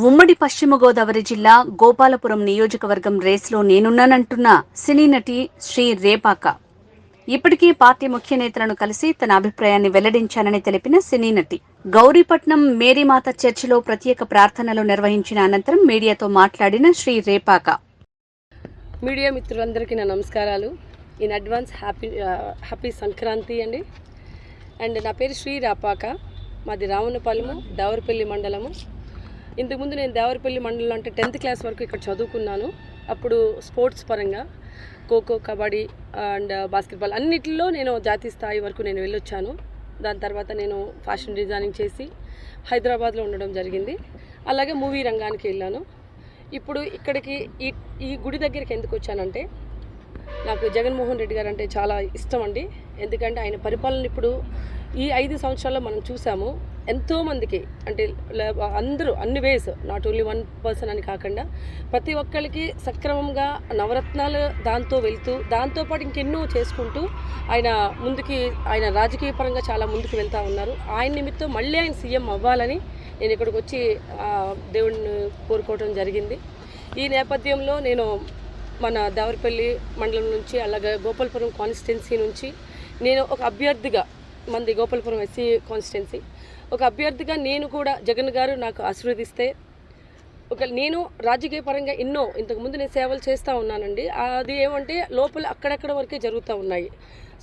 ఉమ్మడి పశ్చిమ గోదావరి జిల్లా గోపాలపురం నియోజకవర్గం రేస్లో నేనున్నానంటున్న సినీ నటి శ్రీ రేపాక. ఇప్పటికీ పార్టీ ముఖ్య నేతలను కలిసి తన అభిప్రాయాన్ని వెల్లడించానని తెలిపిన సినీ నటి గౌరీపట్నం మేరీమాత చర్చిలో ప్రత్యేక ప్రార్థనలు నిర్వహించిన అనంతరం మీడియాతో మాట్లాడిన శ్రీ రేపాక. మీడియా మిత్రులందరికీ నా నమస్కారాలు. ఇన్ అడ్వాన్స్ హ్యాపీ సంక్రాంతి అండి. అండ్ నా పేరు శ్రీ రేపాక. మాది రావణపాలెము, దేవరపల్లి మండలము. ఇంతకుముందు నేను దేవరపల్లి మండలం అంటే 10th క్లాస్ వరకు ఇక్కడ చదువుకున్నాను. అప్పుడు స్పోర్ట్స్ పరంగా ఖోఖో, కబడ్డీ అండ్ బాస్కెట్బాల్ అన్నిటిలో నేను జాతీయ స్థాయి వరకు నేను వెళ్ళొచ్చాను. దాని తర్వాత నేను ఫ్యాషన్ డిజైనింగ్ చేసి హైదరాబాద్లో ఉండడం జరిగింది. అలాగే మూవీ రంగానికి వెళ్ళాను. ఇప్పుడు ఇక్కడికి ఈ గుడి దగ్గరికి ఎందుకు వచ్చానంటే, నాకు జగన్మోహన్ రెడ్డి గారు అంటే చాలా ఇష్టం అండి. ఎందుకంటే ఆయన పరిపాలన ఇప్పుడు ఈ 5 సంవత్సరాల్లో మనం చూసాము. ఎంతోమందికి అంటే అందరూ అన్ని వేస్, నాట్ ఓన్లీ 1 పర్సన్ అని కాకుండా ప్రతి ఒక్కరికి సక్రమంగా నవరత్నాలు దాంతో వెళ్తూ దాంతోపాటు ఇంకెన్నో చేసుకుంటూ ఆయన రాజకీయ పరంగా చాలా ముందుకు వెళ్తూ ఉన్నారు. ఆయన నిమిత్తం మళ్ళీ ఆయన సీఎం అవ్వాలని నేను ఇక్కడికి వచ్చి దేవుడిని కోరుకోవడం జరిగింది. ఈ నేపథ్యంలో నేను మన దేవరపల్లి మండలం నుంచి అలాగే గోపాలపురం కాన్స్టిట్యున్సీ నుంచి నేను ఒక అభ్యర్థిగా, మంది గోపాలపురం ఎస్సీ కాన్స్టిట్యున్సీ, ఒక అభ్యర్థిగా నేను కూడా జగన్ గారు నాకు ఆశీర్వదిస్తే నేను రాజకీయ పరంగా ఇంతకుముందు నేను సేవలు చేస్తూ ఉన్నానండి. అది ఏమంటే లోపల అక్కడక్కడ వరకే జరుగుతూ ఉన్నాయి.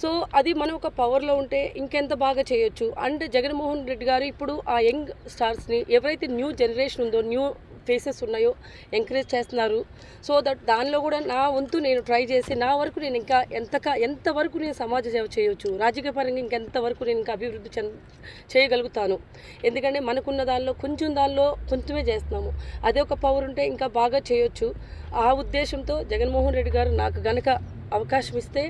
సో అది మనం ఒక పవర్లో ఉంటే ఇంకెంత బాగా చేయొచ్చు. అండ్ జగన్మోహన్ రెడ్డి గారు ఇప్పుడు ఆ యంగ్ స్టార్స్ని, ఎవరైతే న్యూ జనరేషన్ ఉందో, న్యూ ఫేసెస్ ఉన్నాయో ఎంకరేజ్ చేస్తున్నారు. సో దానిలో కూడా నా వంతు నేను ట్రై చేసి నా వరకు నేను ఇంకా ఎంతవరకు నేను సమాజ సేవ చేయొచ్చు, రాజకీయ పరంగా ఇంకెంతవరకు నేను ఇంకా అభివృద్ధి చేయగలుగుతాను. ఎందుకంటే మనకున్న దానిలో కొంచెమే చేస్తున్నాము. అదే ఒక పవర్ ఉంటే ఇంకా బాగా చేయొచ్చు. ఆ ఉద్దేశంతో జగన్మోహన్ రెడ్డి గారు నాకు గనక అవకాశం ఇస్తే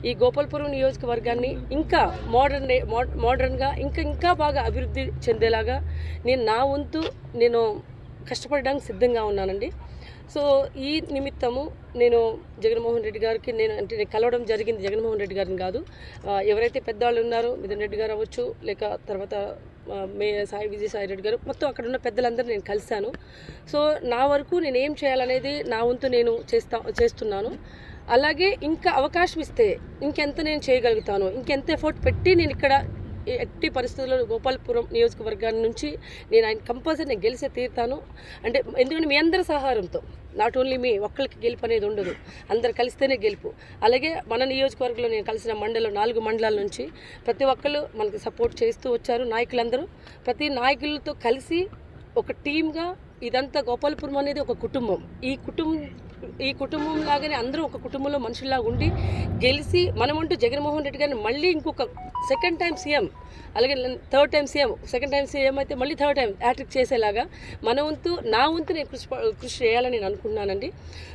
ఈ గోపాలపురం నియోజకవర్గాన్ని ఇంకా మోడర్న్గా ఇంకా బాగా అభివృద్ధి చెందేలాగా నా వంతు నేను కష్టపడడానికి సిద్ధంగా ఉన్నానండి. సో ఈ నిమిత్తము నేను జగన్మోహన్ రెడ్డి గారికి నేను కలవడం జరిగింది. జగన్మోహన్ రెడ్డి గారిని కాదు, ఎవరైతే పెద్దవాళ్ళు ఉన్నారో మిథున్ రెడ్డి గారు అవ్వచ్చు, లేక తర్వాత విజయసాయి రెడ్డి గారు, మొత్తం అక్కడ ఉన్న పెద్దలందరూ నేను కలిశాను. సో నా వరకు నేను ఏం చేయాలనేది నా వంతు నేను చేస్తున్నాను. అలాగే ఇంకా అవకాశం ఇస్తే ఇంకెంత నేను చేయగలుగుతాను, ఇంకెంత ఎఫర్ట్ పెట్టి నేను ఇక్కడ ఎట్టి పరిస్థితుల్లో గోపాలపురం నియోజకవర్గాన్ని నుంచి ఆయన కంపల్సరీ నేను గెలిచే తీరుతాను. అంటే ఎందుకంటే మీ అందరి సహారంతో, నాట్ ఓన్లీ మీ ఒక్కరికి గెలుపు అనేది ఉండదు, అందరు కలిస్తేనే గెలుపు. అలాగే మన నియోజకవర్గంలో నేను కలిసిన 4 మండలాల నుంచి ప్రతి ఒక్కరు మనకి సపోర్ట్ చేస్తూ వచ్చారు. నాయకులందరూ ప్రతి నాయకులతో కలిసి ఒక టీమ్గా ఇదంతా గోపాలపురం అనేది ఒక కుటుంబం. ఈ కుటుంబం లాగానే అందరూ ఒక కుటుంబంలో మనుషుల్లాగా ఉండి గెలిచి మనమంటూ జగన్మోహన్ రెడ్డి గారిని మళ్ళీ ఇంకొక సెకండ్ టైం సీఎం, అలాగే 3rd time CM, second time CM అయితే మళ్ళీ 3rd టైం హ్యాట్రిక్ చేసేలాగా నా వంతు నేను కృషి చేయాలని నేను అనుకున్నానండి.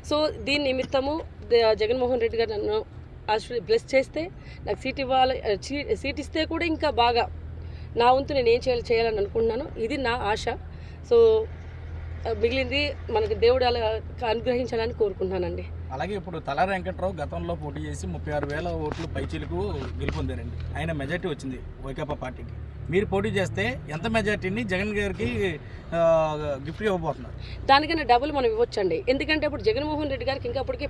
సో దీని నిమిత్తము జగన్మోహన్ రెడ్డి గారు నన్ను బ్లెస్ చేస్తే నాకు సీట్ ఇస్తే కూడా ఇంకా బాగా నా వంతు నేను ఏం చేయాలని అనుకుంటున్నాను. ఇది నా ఆశ. సో మిగిలింది మనకి దేవుడు అలా అనుగ్రహించాలని కోరుకుంటున్నానండి. అలాగే ఇప్పుడు తలారి వెంకట్రావు గతంలో పోటీ చేసి 36,000 ఓట్లు పైచీలకు గెలుపొందారండి. ఆయన మెజార్టీ వచ్చింది వైకాపా పార్టీకి. మీరు పోటీ చేస్తే ఎంత మెజార్టీని జగన్ గారికి గిఫ్ట్ ఇవ్వబోతున్నారు? దానికన్నా డబుల్ మనం ఇవ్వచ్చండి. ఎందుకంటే ఇప్పుడు జగన్మోహన్ రెడ్డి గారికి ఇంకా అప్పటికే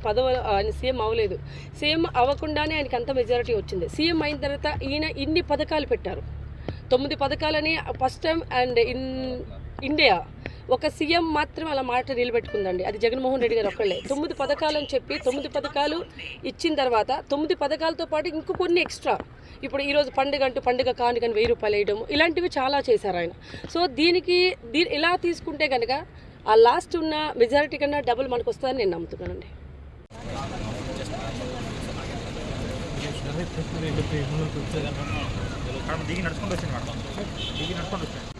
ఆయన సీఎం అవ్వలేదు. సీఎం అవ్వకుండానే ఆయనకి అంత మెజారిటీ వచ్చింది. సీఎం అయిన తర్వాత ఈయన ఇన్ని పథకాలు పెట్టారు, 9 పథకాలని first time. And in India ఒక సీఎం మాత్రం అలా మాట నిలబెట్టుకుందండి, అది జగన్మోహన్ రెడ్డి గారు ఒక్కళ్ళే. 9 పథకాలు అని చెప్పి 9 పథకాలు ఇచ్చిన తర్వాత 9 పథకాలతో పాటు ఇంకో కొన్ని ఎక్స్ట్రా, ఇప్పుడు ఈరోజు పండుగ కానుకని 1000 రూపాయలు వేయడం, ఇలాంటివి చాలా చేశారు ఆయన. సో ఇలా తీసుకుంటే కనుక ఆ లాస్ట్ ఉన్న మెజారిటీ కన్నా డబుల్ మనకు వస్తుందని నేను నమ్ముతున్నానండి. దిగి నడుచుకుంటూ వచ్చాను.